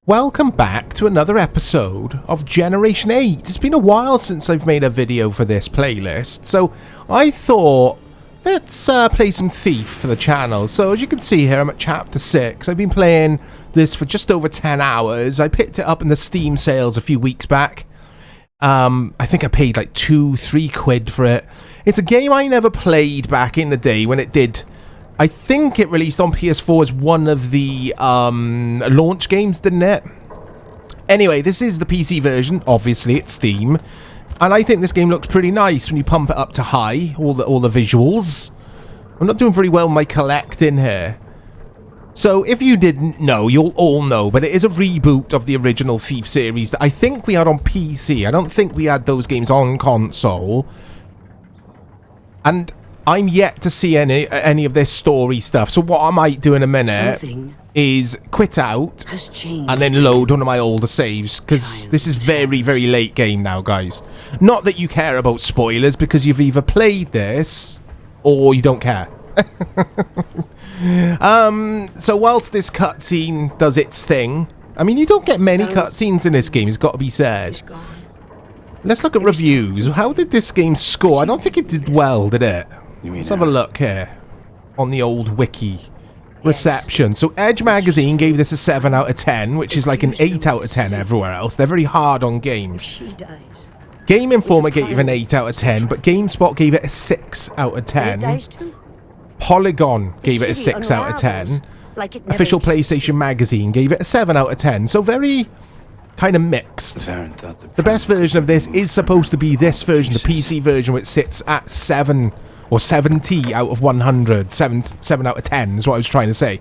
Welcome back to another episode of Generation 8. It's been a while since I've made a video for this playlist, so I thought, let's play some Thief for the channel. So as you can see here, I'm at chapter 6. I've been playing this for just over 10 hours. I picked it up in the Steam sales a few weeks back. I think I paid like £2-3 for it. It's a game I never played back in the day when it did. I think it released on PS4 as one of the launch games, didn't it? Anyway, this is the PC version. Obviously, it's Steam. And I think this game looks pretty nice when you pump it up to high, all the visuals. I'm not doing very well with my collecting here. So, if you didn't know, you'll all know, but it is a reboot of the original Thief series that I think we had on PC. I don't think we had those games on console. And I'm yet to see any of this story stuff, so what I might do in a minute is quit out and then load one of my older saves, because this is very, very late game now, guys. Not that you care about spoilers, because you've either played this or you don't care. So whilst this cutscene does its thing, I mean, you don't get many cutscenes in this game, it's got to be said. Let's look at reviews. How did this game score? I don't think it did well, did it? Let's have a look here on the old wiki reception. So Edge Magazine gave this a 7 out of 10, which is like an 8 out of 10 everywhere else. They're very hard on games. Game Informer gave it an 8 out of 10, but GameSpot gave it a 6 out of 10. Polygon gave it a 6 out of 10. Official PlayStation Magazine gave it a 7 out of 10. So very kind of mixed. The best version of this is supposed to be this version, the PC version, which sits at 7 or 70 out of 100. 7 out of 10 is what I was trying to say.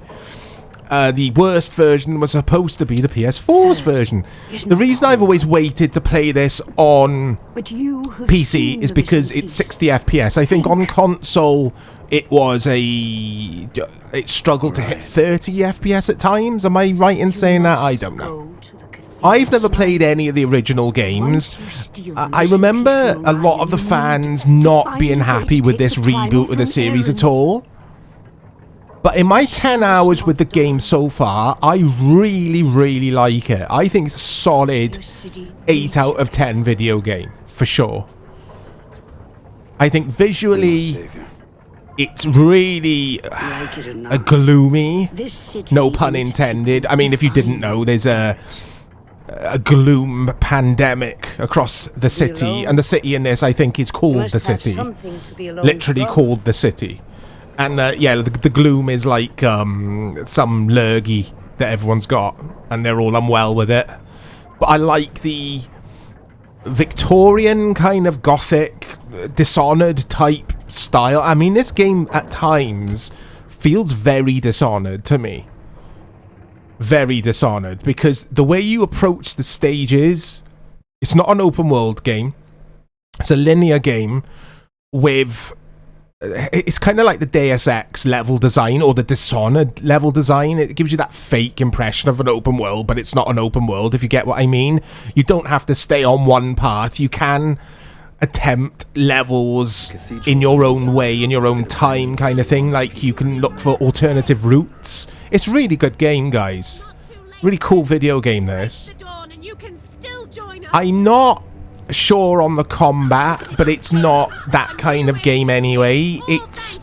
The worst version was supposed to be the PS4's version. The reason I've always waited to play this on PC is because it's 60 FPS. I think on console it struggled to hit 30 FPS at times. Am I right in saying that? I don't know. I've never played any of the original games. I remember a lot of the fans not being happy with this reboot of the series at all. But in my 10 hours with the game so far, I really, really like it. I think it's a solid 8 out of 10 video game, for sure. I think visually, it's really a gloomy, no pun intended. I mean, if you didn't know, there's a gloom pandemic across the city, and the city in this, I think, is called the city. Literally called the city. And yeah, the gloom is like some lurgy that everyone's got, and they're all unwell with it. But I like the Victorian kind of gothic, Dishonored type style. I mean, this game at times feels very Dishonored to me. Very Dishonored, because the way you approach the stages, it's not an open world game. It's a linear game with, it's kind of like the Deus Ex level design or the Dishonored level design. It gives you that fake impression of an open world, but it's not an open world, if you get what I mean. You don't have to stay on one path. You can attempt levels in your own way, in your own time, kind of thing. Like, you can look for alternative routes. It's a really good game, guys. Really cool video game, this. I'm not sure on the combat, but it's not that kind of game anyway. It's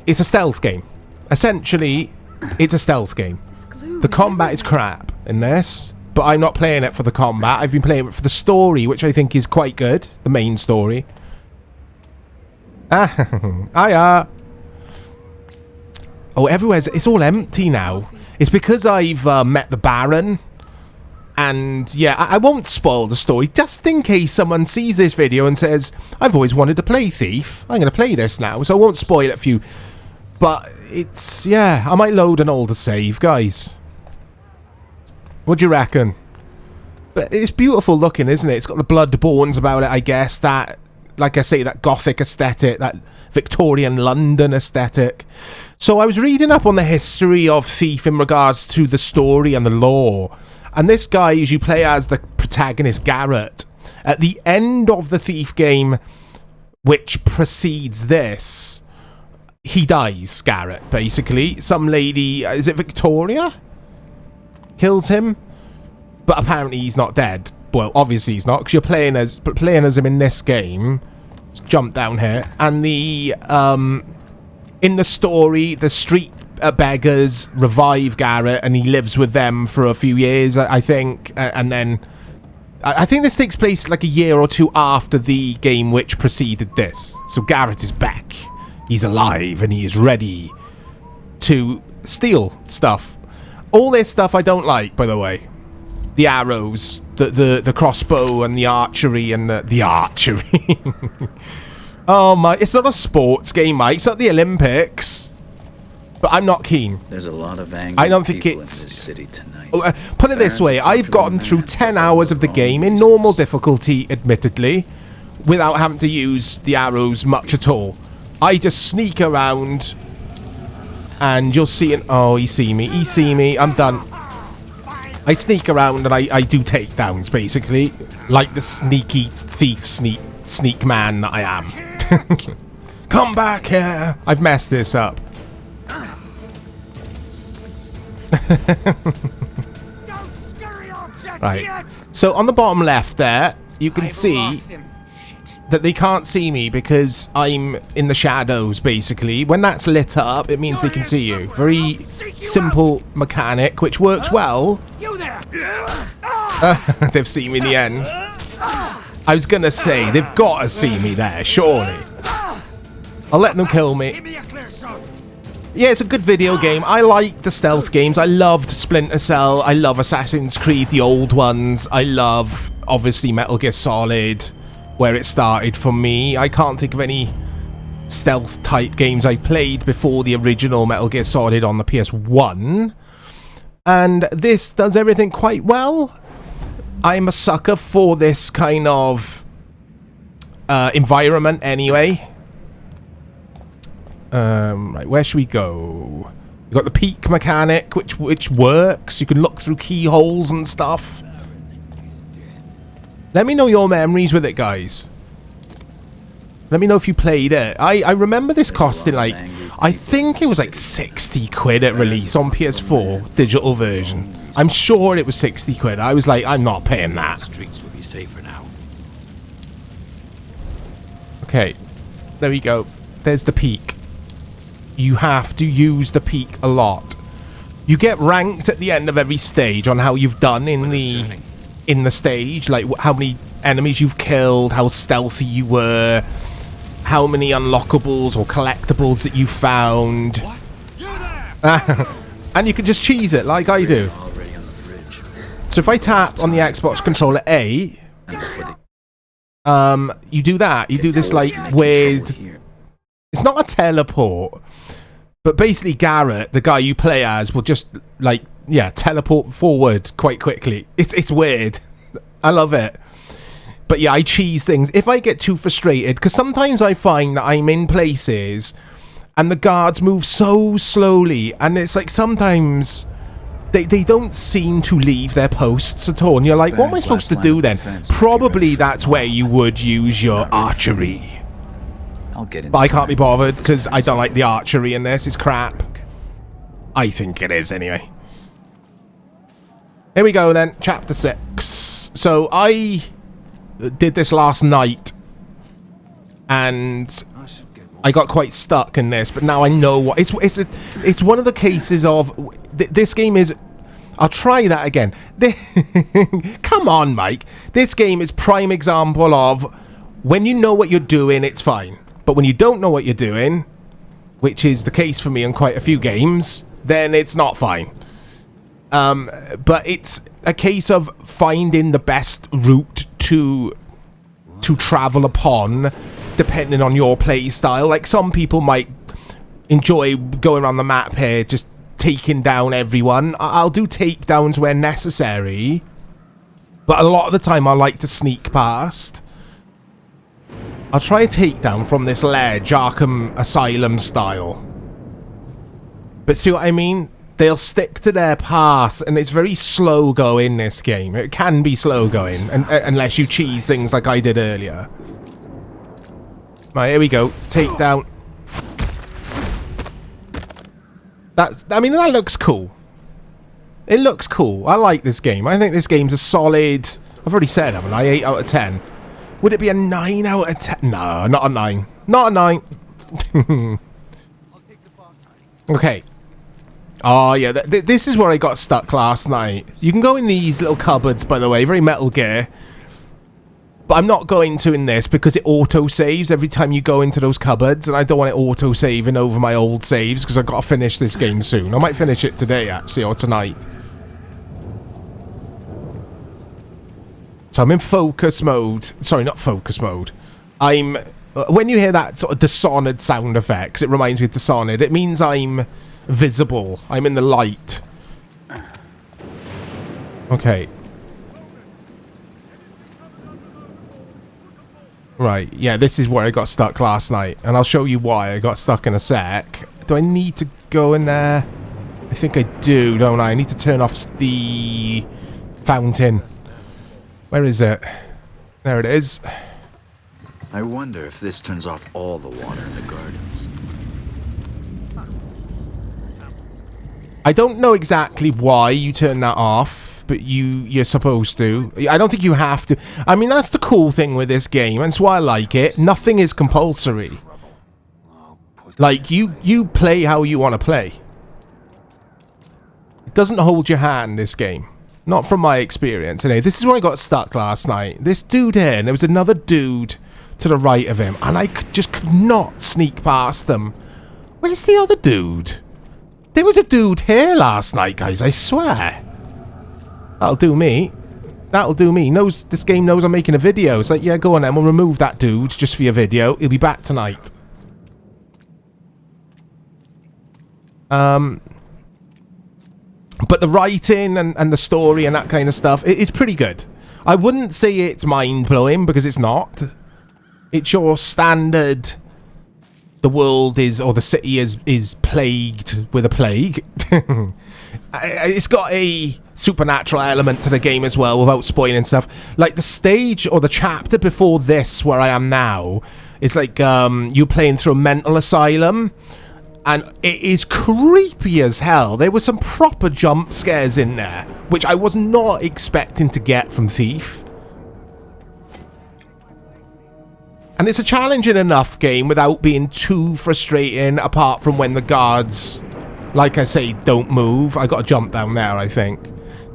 a stealth game. Essentially, it's a stealth game. The combat is crap in this, but I'm not playing it for the combat. I've been playing it for the story, which I think is quite good. The main story. Hiya. Oh, everywhere's, it's all empty now. It's because I've met the Baron. And yeah, I won't spoil the story, just in case someone sees this video and says, I've always wanted to play Thief. I'm going to play this now, so I won't spoil it for you. But it's, yeah, I might load an older save, guys. What do you reckon? But it's beautiful looking, isn't it? It's got the Bloodborns about it, I guess. That, like I say, that gothic aesthetic, that Victorian London aesthetic. So I was reading up on the history of Thief in regards to the story and the lore. And this guy, as you play as the protagonist, Garrett, at the end of the Thief game, which precedes this, he dies, Garrett, basically. Some lady, is it Victoria? kills him. But apparently he's not dead. Well, obviously he's not, because you're playing as him in this game. Let's jump down here. And the, in the story, the street beggars revive Garrett, and he lives with them for a few years, I think. And then, I think this takes place like a year or two after the game which preceded this. So Garrett is back. He's alive, and he is ready to steal stuff. All this stuff I don't like, by the way. The arrows, the crossbow, and the archery, and the archery. Oh my, it's not a sports game, mate. It's not the Olympics. But I'm not keen. There's a lot of angry I don't think people it's... in this city tonight. Put it this way, I've gotten through 10 hours of the game in normal difficulty, admittedly, without having to use the arrows much at all. I just sneak around, and you'll see it. Oh, he see me, I'm done. I sneak around and I do takedowns, basically, like the sneaky thief sneak man that I am. Come back here. I've messed this up. Right. So on the bottom left there, you can see that they can't see me because I'm in the shadows, basically. When that's lit up, it means they can see you. Very simple mechanic, which works well. They've seen me in the end. I was gonna say, they've got to see me there, surely. I'll let them kill me. Yeah, it's a good video game. I like the stealth games. I loved Splinter Cell. I love Assassin's Creed, the old ones. I love, obviously, Metal Gear Solid, where it started for me. I can't think of any stealth type games I played before the original Metal Gear Solid on the PS1. And this does everything quite well. I'm a sucker for this kind of environment anyway. Right, where should we go? We've got the peek mechanic, which works. You can look through keyholes and stuff. Let me know your memories with it, guys. Let me know if you played it. I remember this costing like, I think it was like 60 quid at release on PS4, digital version. I'm sure it was 60 quid. I was like, I'm not paying that. Streets will be safer now. Okay, there we go. There's the peak. You have to use the peak a lot. You get ranked at the end of every stage on how you've done in the stage, like how many enemies you've killed, how stealthy you were, how many unlockables or collectibles that you found. What? You there! And you can just cheese it like I do. So if I tap on the Xbox controller A, you do that. You do this like weird... It's not a teleport, but basically Garrett, the guy you play as, will just like, yeah, teleport forward quite quickly. It's weird. I love it. But yeah, I cheese things. If I get too frustrated, because sometimes I find that I'm in places and the guards move so slowly, and it's like sometimes they don't seem to leave their posts at all. And you're like, what am I supposed to do then? Probably that's where you would use your archery. But I can't be bothered because I don't like the archery in this. It's crap. I think it is anyway. Here we go then. Chapter 6. So I did this last night and I got quite stuck in this, but now I know what it's one of the cases of this game is. I'll try that again. Come on, Mike. This game is prime example of when you know what you're doing, it's fine. But when you don't know what you're doing, which is the case for me in quite a few games, then it's not fine. But it's a case of finding the best route to travel upon, depending on your play style. Like some people might enjoy going around the map here, just taking down everyone. I'll do takedowns where necessary, but a lot of the time I like to sneak past. I'll try a takedown from this ledge, Arkham Asylum style. But see what I mean? They'll stick to their path, and it's very slow going, this game. It can be slow going, unless you cheese things like I did earlier. Right, here we go. Takedown. I mean, that looks cool. It looks cool. I like this game. I think this game's a solid... I've already said, haven't I? 8 out of 10. Would it be a 9 out of 10? No, not a 9. Not a 9. Okay. Oh, yeah. This is where I got stuck last night. You can go in these little cupboards, by the way. Very Metal Gear. But I'm not going to in this because it auto-saves every time you go into those cupboards. And I don't want it auto-saving over my old saves because I've got to finish this game soon. I might finish it today, actually, or tonight. So I'm in focus mode. Sorry, not focus mode. I'm... when you hear that sort of Dishonored sound effects, it reminds me of Dishonored. It means I'm visible. I'm in the light. Okay. Right, yeah, this is where I got stuck last night. And I'll show you why I got stuck in a sec. Do I need to go in there? I think I do, don't I? I need to turn off the fountain. Where is it? There it is. I wonder if this turns off all the water in the gardens. I don't know exactly why you turn that off, but you're supposed to. I don't think you have to. I mean, that's the cool thing with this game, and that's why I like it. Nothing is compulsory. Like, you play how you want to play. It doesn't hold your hand, this game. Not from my experience. Anyway, this is where I got stuck last night. This dude here, and there was another dude to the right of him, and I just could not sneak past them. Where's the other dude? There was a dude here last night, guys, I swear. That'll do me. That'll do me. This game knows I'm making a video. It's like, yeah, go on then, we'll remove that dude just for your video. He'll be back tonight. But the writing and the story and that kind of stuff, it is pretty good. I wouldn't say it's mind-blowing, because it's not. It's your standard... The world is, or the city is plagued with a plague. It's got a supernatural element to the game as well, without spoiling stuff. Like, the stage, or the chapter before this, where I am now, is like, you're playing through a mental asylum. And it is creepy as hell. There were some proper jump scares in there, which I was not expecting to get from Thief. And it's a challenging enough game without being too frustrating, apart from when the guards, like I say, don't move. I got to jump down there, I think.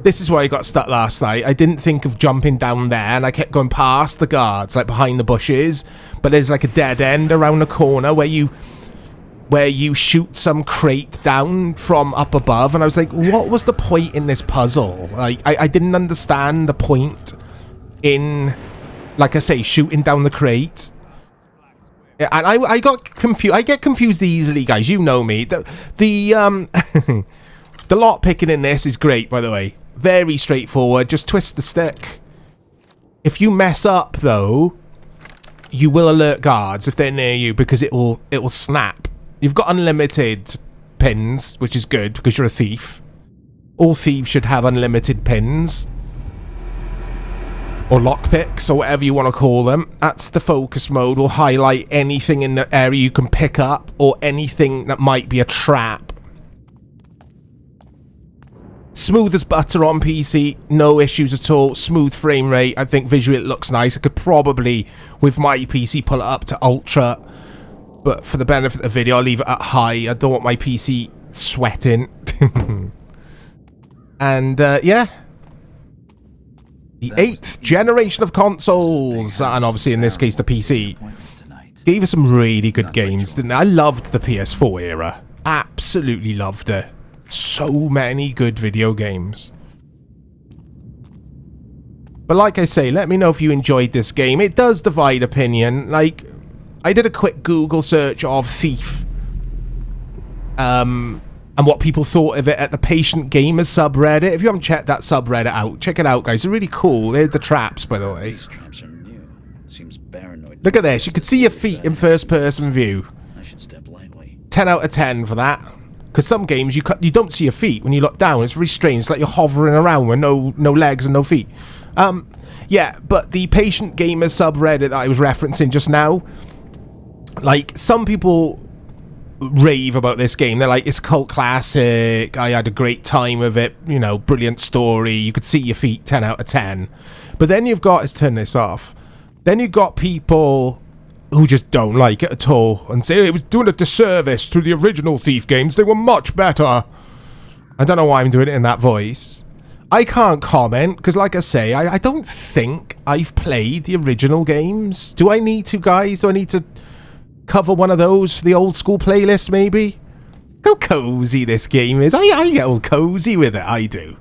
This is where I got stuck last night. I didn't think of jumping down there, and I kept going past the guards, like behind the bushes. But there's like a dead end around the corner where you shoot some crate down from up above, and I was like, what was the point in this puzzle? Like, I didn't understand the point in, like I say, shooting down the crate. And I got confused. I get confused easily, guys. You know me. The lot picking in this is great, by the way. Very straightforward. Just twist the stick. If you mess up, though, you will alert guards if they're near you, because it will snap. You've got unlimited pins, which is good because you're a thief. All thieves should have unlimited pins. Or lockpicks, or whatever you want to call them. That's the focus mode. Will highlight anything in the area you can pick up, or anything that might be a trap. Smooth as butter on PC. No issues at all. Smooth frame rate. I think visually it looks nice. I could probably, with my PC, pull it up to ultra. But for the benefit of the video, I'll leave it at high. I don't want my PC sweating. And, yeah. The 8th generation of consoles, and obviously in this case the PC, gave us some really good games, didn't it? I loved the PS4 era. Absolutely loved it. So many good video games. But like I say, let me know if you enjoyed this game. It does divide opinion. Like, I did a quick Google search of Thief. And what people thought of it at the Patient Gamers subreddit. If you haven't checked that subreddit out, check it out, guys. They're really cool. They're the traps, by the way. These traps are new. It seems paranoid. Look at this. You can see your feet in first-person view. I should step lightly. 10 out of 10 for that. Because some games, you don't see your feet when you look down. It's very strange. It's like you're hovering around with no legs and no feet. Yeah, but the Patient Gamers subreddit that I was referencing just now, like, some people rave about this game. They're like, it's a cult classic. I had a great time with it. You know, brilliant story. You could see your feet, 10 out of 10. But then you've got, let's turn this off. Then you've got people who just don't like it at all and say it was doing a disservice to the original Thief games. They were much better. I don't know why I'm doing it in that voice. I can't comment because, like I say, I don't think I've played the original games. Do I need to, guys? Do I need to cover one of those for the old school playlist, maybe? How cozy this game is. I get all cozy with it, I do.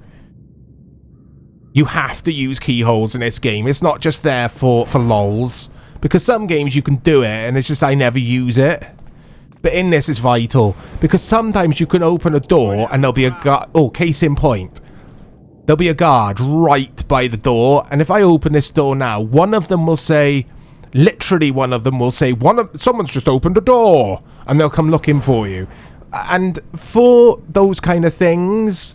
You have to use keyholes in this game. It's not just there for lols. Because some games you can do it, and it's just I never use it. But in this, it's vital. Because sometimes you can open a door, and there'll be a guard. Oh, case in point. There'll be a guard right by the door, and if I open this door now, one of them will say, literally one of them will say, someone's just opened a door, and they'll come looking for you. And for those kind of things,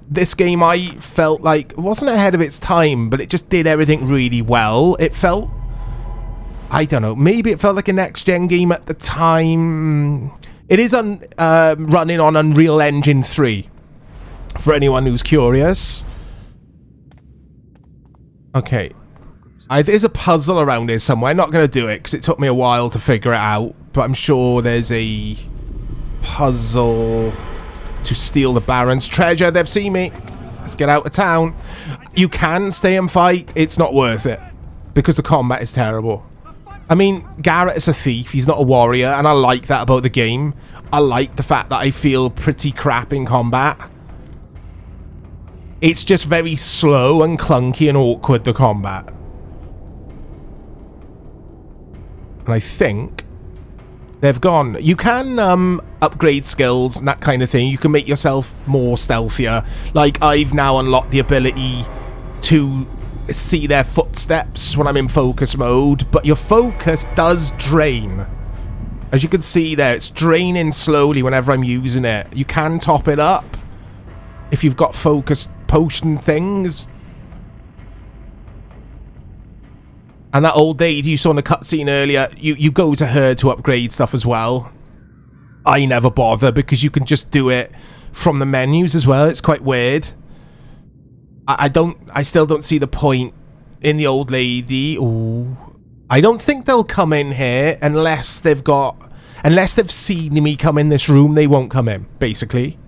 this game I felt like it wasn't ahead of its time, but it just did everything really well. It felt, I don't know, maybe it felt like a next-gen game at the time. It is running on Unreal Engine 3, for anyone who's curious. Okay. There's a puzzle around here somewhere. I'm not going to do it because it took me a while to figure it out. But I'm sure there's a puzzle to steal the Baron's treasure. They've seen me. Let's get out of town. You can stay and fight. It's not worth it because the combat is terrible. I mean, Garrett is a thief. He's not a warrior. And I like that about the game. I like the fact that I feel pretty crap in combat. It's just very slow and clunky and awkward, the combat. And I think they've gone. You can upgrade skills and that kind of thing. You can make yourself more stealthier. Like, I've now unlocked the ability to see their footsteps when I'm in focus mode. But your focus does drain. As you can see there, it's draining slowly whenever I'm using it. You can top it up if you've got focused potion things. And that old lady you saw in the cutscene earlier, you go to her to upgrade stuff as well. I never bother because you can just do it from the menus as well. It's quite weird. I still don't see the point in the old lady. Ooh. I don't think they'll come in here unless they've seen me come in this room. They won't come in, basically.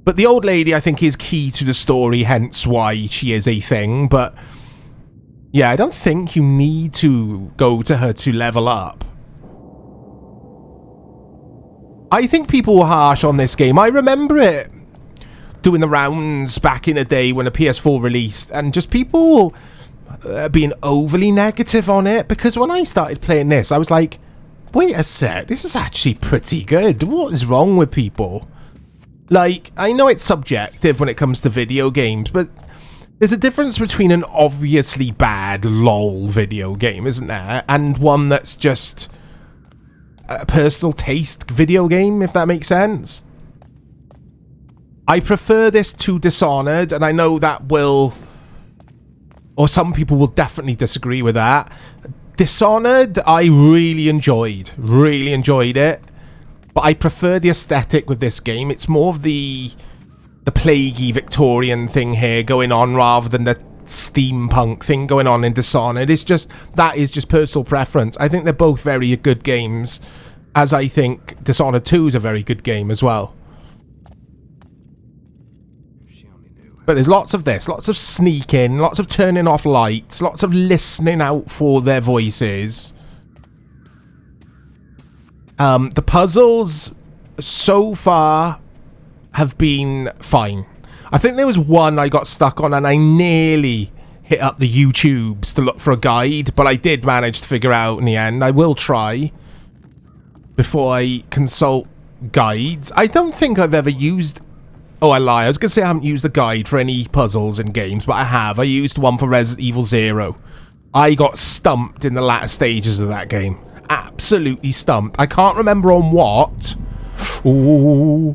But the old lady, I think, is key to the story, hence why she is a thing. But yeah, I don't think you need to go to her to level up. I think people were harsh on this game. I remember it doing the rounds back in the day when a PS4 released, and just people being overly negative on it. Because when I started playing this, I was like, wait a sec, this is actually pretty good. What is wrong with people? Like, I know it's subjective when it comes to video games, but there's a difference between an obviously bad LOL video game, isn't there? And one that's just a personal taste video game, if that makes sense. I prefer this to Dishonored, and I know that will, or some people will definitely disagree with that. Dishonored, I really enjoyed it. But I prefer the aesthetic with this game. It's more of the plaguey Victorian thing here going on rather than the steampunk thing going on in Dishonored. It's just, that is just personal preference. I think they're both very good games, as I think Dishonored 2 is a very good game as well. But there's lots of this, lots of sneaking, lots of turning off lights, lots of listening out for their voices. The puzzles so far have been fine. I think there was one I got stuck on and I nearly hit up the YouTubes to look for a guide, but I did manage to figure out in the end. I will try before I consult guides. I don't think I've ever used... Oh, I lie. I was going to say I haven't used the guide for any puzzles in games, but I have. I used one for Resident Evil 0. I got stumped in the latter stages of that game. Absolutely stumped. I can't remember on what. Ooh.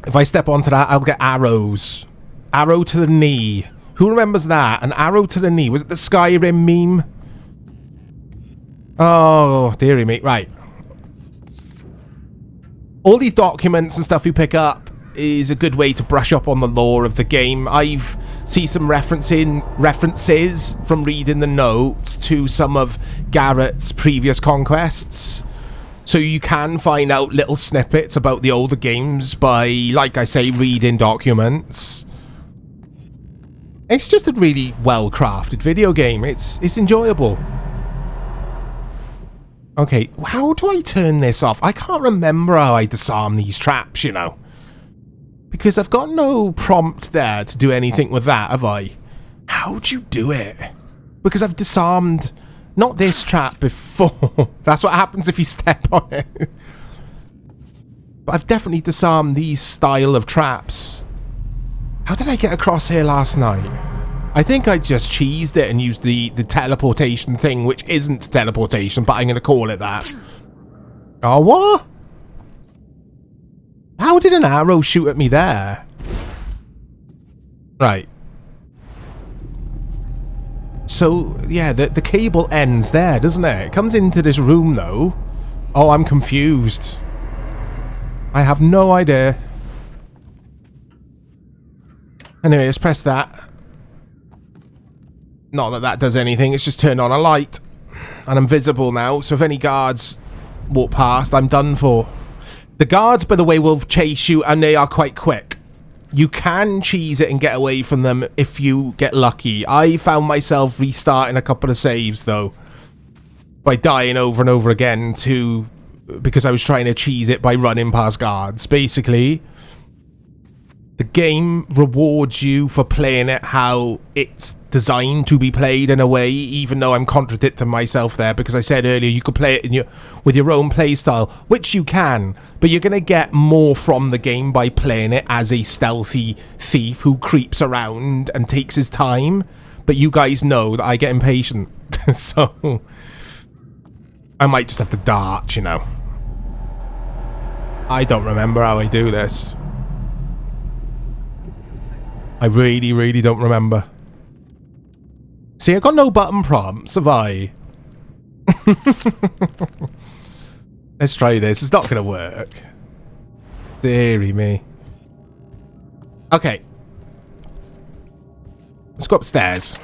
If I step onto that, I'll get arrows. Arrow to the knee. Who remembers that? An arrow to the knee. Was it the Skyrim meme? Oh, dearie me. Right. all these documents and stuff you pick up is a good way to brush up on the lore of the game. I've seen some references from reading the notes to some of Garrett's previous conquests. So you can find out little snippets about the older games by, like I say, reading documents. It's just a really well-crafted video game. It's enjoyable. Okay, how do I turn this off? I can't remember how I disarm these traps, you know. Because I've got no prompt there to do anything with that, have I? How'd you do it? Because I've disarmed... not this trap before. That's what happens if you step on it. But I've definitely disarmed these style of traps. How did I get across here last night? I think I just cheesed it and used the teleportation thing, which isn't teleportation, but I'm going to call it that. Oh, what? How did an arrow shoot at me there? Right. So, yeah, the cable ends there, doesn't it? It comes into this room, though. Oh, I'm confused. I have no idea. Anyway, let's press that. Not that that does anything, it's just turned on a light. And I'm visible now, so if any guards walk past, I'm done for. The guards, by the way, will chase you, and they are quite quick. You can cheese it and get away from them if you get lucky. I found myself restarting a couple of saves, though, by dying over and over again because I was trying to cheese it by running past guards. Basically, the game rewards you for playing it how it's designed to be played in a way, even though I'm contradicting myself there, because I said earlier you could play it with your own play style, which you can, but you're going to get more from the game by playing it as a stealthy thief who creeps around and takes his time. But you guys know that I get impatient, so I might just have to dart, you know. I don't remember how I do this. I really, really don't remember. See, I got no button prompts, have I? Let's try this. It's not going to work. Deary me. Okay. Let's go upstairs.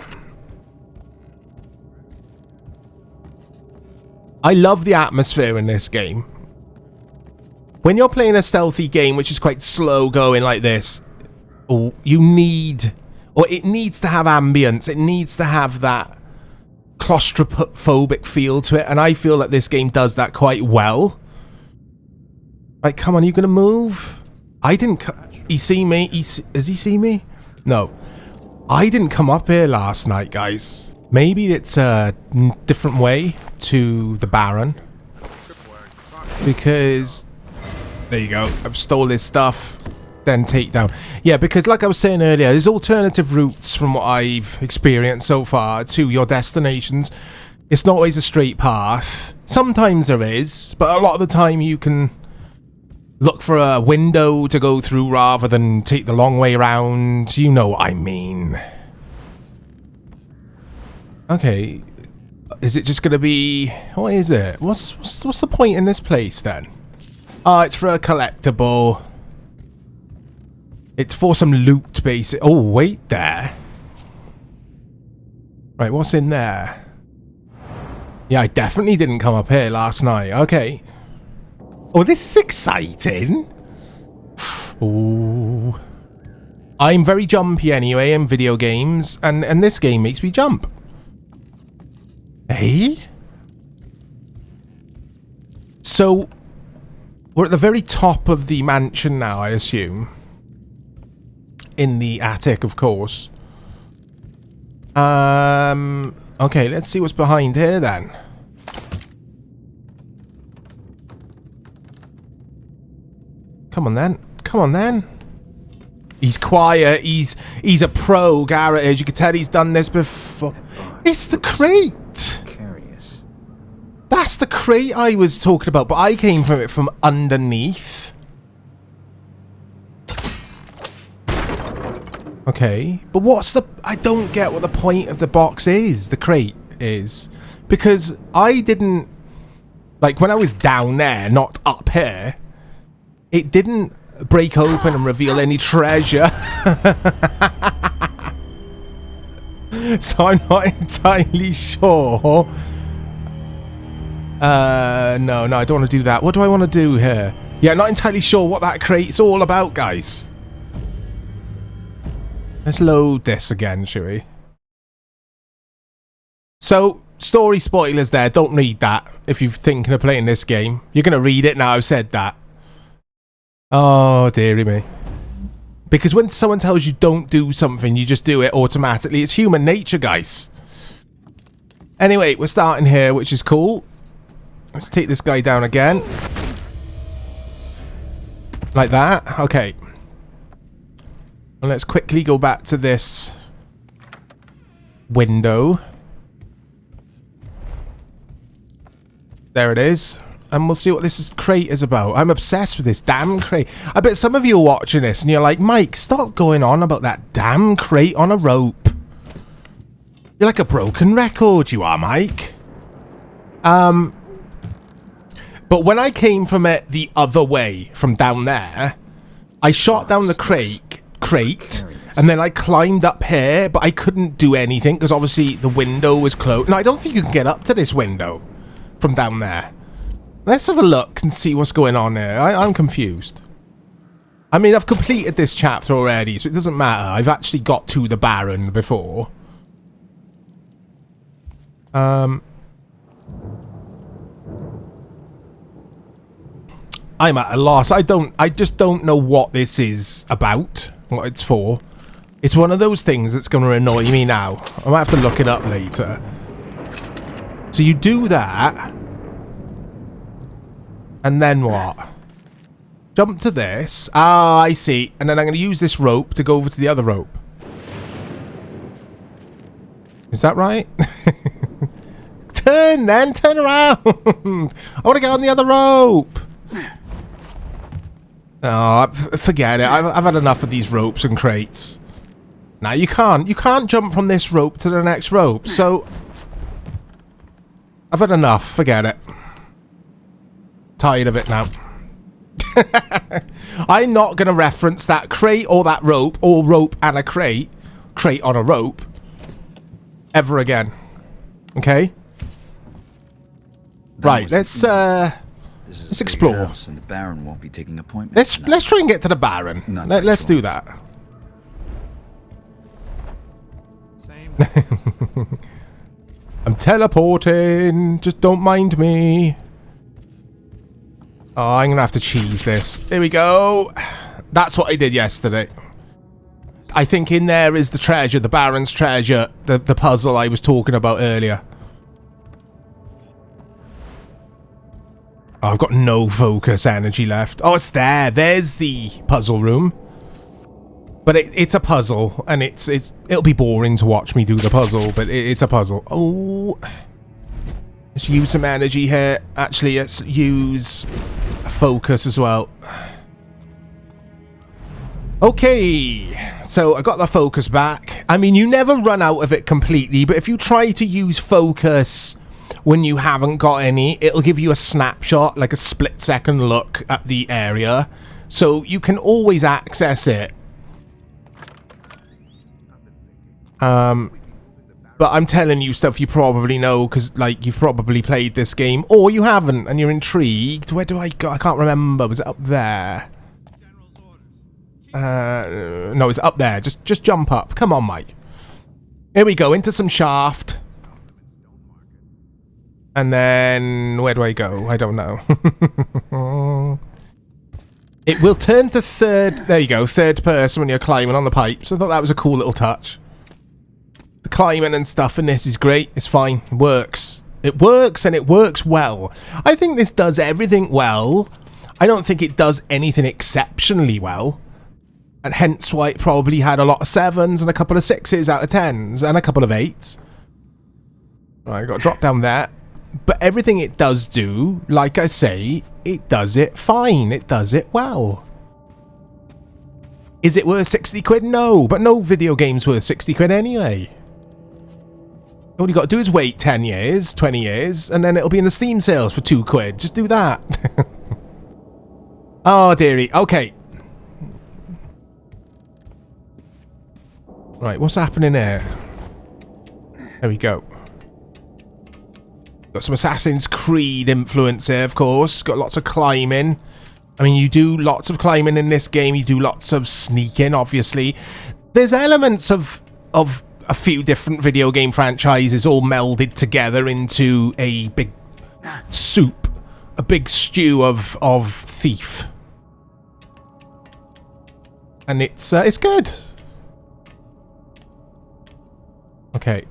I love the atmosphere in this game. When you're playing a stealthy game, which is quite slow going like this, you need, or it needs to have ambience. It needs to have that claustrophobic feel to it, and I feel that this game does that quite well. Like, come on, are you gonna move? I didn't. He see me? Does he see me? No, I didn't come up here last night, guys. Maybe it's a different way to the Baron, because there you go. I've stole his stuff. Then take down. Yeah, because like I was saying earlier, there's alternative routes from what I've experienced so far to your destinations. It's not always a straight path. Sometimes there is, but a lot of the time you can look for a window to go through rather than take the long way around. You know what I mean. Okay. Is it just going to be... what is it? What's the point in this place then? Oh, it's for a collectible. It's for some loot, basic. Oh, wait there. Right, what's in there? Yeah, I definitely didn't come up here last night. Okay. Oh, this is exciting. Ooh. I'm very jumpy anyway in video games, and this game makes me jump. Hey? So, we're at the very top of the mansion now, I assume. In the attic, of course. Okay, let's see what's behind here then. Come on then. Come on then. He's quiet. He's a pro, Garrett is. You can tell he's done this before. It's the crate. Curious. That's the crate I was talking about, but I came from it from underneath. Okay, but what's the... I don't get what the point of the box is, the crate is. Because I didn't... like, when I was down there, not up here, it didn't break open and reveal any treasure. So I'm not entirely sure. No, I don't want to do that. What do I want to do here? Yeah, not entirely sure what that crate's all about, guys. Let's load this again, shall we? So, story spoilers there. Don't read that if you're thinking of playing this game. You're going to read it now I've said that. Oh, dearie me. Because when someone tells you don't do something, you just do it automatically. It's human nature, guys. Anyway, we're starting here, which is cool. Let's take this guy down again. Like that. Okay. And let's quickly go back to this window. There it is. And we'll see what this crate is about. I'm obsessed with this damn crate. I bet some of you are watching this and you're like, Mike, stop going on about that damn crate on a rope. You're like a broken record, you are, Mike. But when I came from it the other way, from down there, I shot down the crate, and then I climbed up here, but I couldn't do anything because obviously the window was closed. No, I don't think you can get up to this window from down there. Let's have a look and see what's going on here. I'm confused. I mean, I've completed this chapter already, so it doesn't matter. I've actually got to the Baron before. I'm at a loss. I just don't know what this is about, what it's for. It's one of those things that's going to annoy me now. I might have to look it up later. So you do that. And then what? Jump to this. Ah, I see. And then I'm going to use this rope to go over to the other rope. Is that right? Turn then. Turn around. I want to go on the other rope. Oh, forget it. I've had enough of these ropes and crates. Now you can't. You can't jump from this rope to the next rope. So I've had enough. Forget it. Tired of it now. I'm not going to reference that crate or that rope or rope and a crate on a rope ever again. Okay? Right, let's explore. And the Baron won't be taking appointments. Let's try and get to the Baron. Let's do that. I'm teleporting. Just don't mind me. Oh, I'm going to have to cheese this. Here we go. That's what I did yesterday. I think in there is the treasure, the Baron's treasure, the puzzle I was talking about earlier. Oh, I've got no focus energy left. Oh, it's there. There's the puzzle room. But it's a puzzle, and it'll be boring to watch me do the puzzle, but it's a puzzle. Oh. Let's use some energy here. Actually, let's use focus as well. Okay, so I got the focus back. I mean, you never run out of it completely, but if you try to use focus when you haven't got any, it'll give you a snapshot, like a split-second look at the area, so you can always access it. But I'm telling you stuff you probably know because, like, you've probably played this game, or you haven't, and you're intrigued. Where do I go? I can't remember. Was it up there? No, it's up there. Just jump up. Come on, Mike. Here we go. Into some shaft. And then, where do I go? I don't know. It will turn to third... There you go. Third person when you're climbing on the pipes. I thought that was a cool little touch. The climbing and stuff in this is great. It's fine. It works. It works, and it works well. I think this does everything well. I don't think it does anything exceptionally well. And hence why it probably had a lot of 7s and a couple of 6s out of 10s and a couple of 8s. Right, got to drop down there. But everything it does do, like I say, it does it fine. It does it well. Is it worth 60 quid? No, but no video game's worth 60 quid anyway. All you got to do is wait 10 years, 20 years, and then it'll be in the Steam sales for 2 quid. Just do that. Oh, dearie. Okay. Right, what's happening here? There we go. Got some Assassin's Creed influence here, of course. Got lots of climbing. I mean, you do lots of climbing in this game. You do lots of sneaking, obviously. There's elements of a few different video game franchises all melded together into a big soup. A big stew of Thief. And it's good. Okay.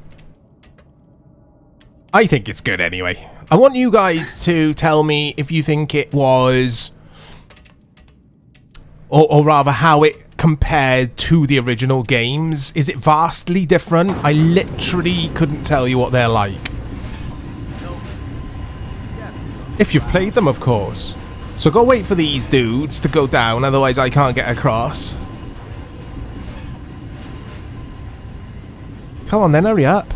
I think it's good anyway. I want you guys to tell me if you think it was... Or rather, how it compared to the original games. Is it vastly different? I literally couldn't tell you what they're like. If you've played them, of course. So go wait for these dudes to go down, otherwise I can't get across. Come on then, hurry up.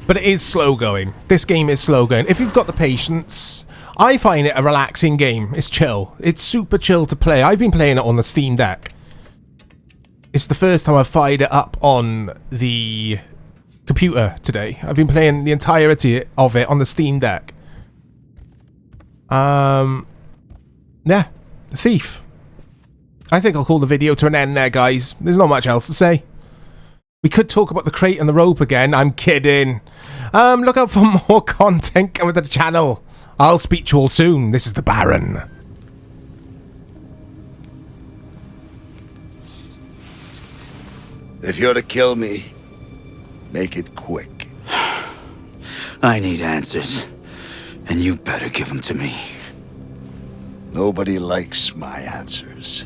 But it is slow going. This game is slow going. If you've got the patience, I find it a relaxing game. It's chill. It's super chill to play. I've been playing it on the Steam Deck. It's the first time I've fired it up on the computer today. I've been playing the entirety of it on the Steam Deck. Yeah. Thief. I think I'll call the video to an end there, guys. There's not much else to say. We could talk about the crate and the rope again. I'm kidding. Look out for more content coming to the channel. I'll speak to you all soon. This is the Baron. If you're to kill me, make it quick. I need answers, and you better give them to me. Nobody likes my answers.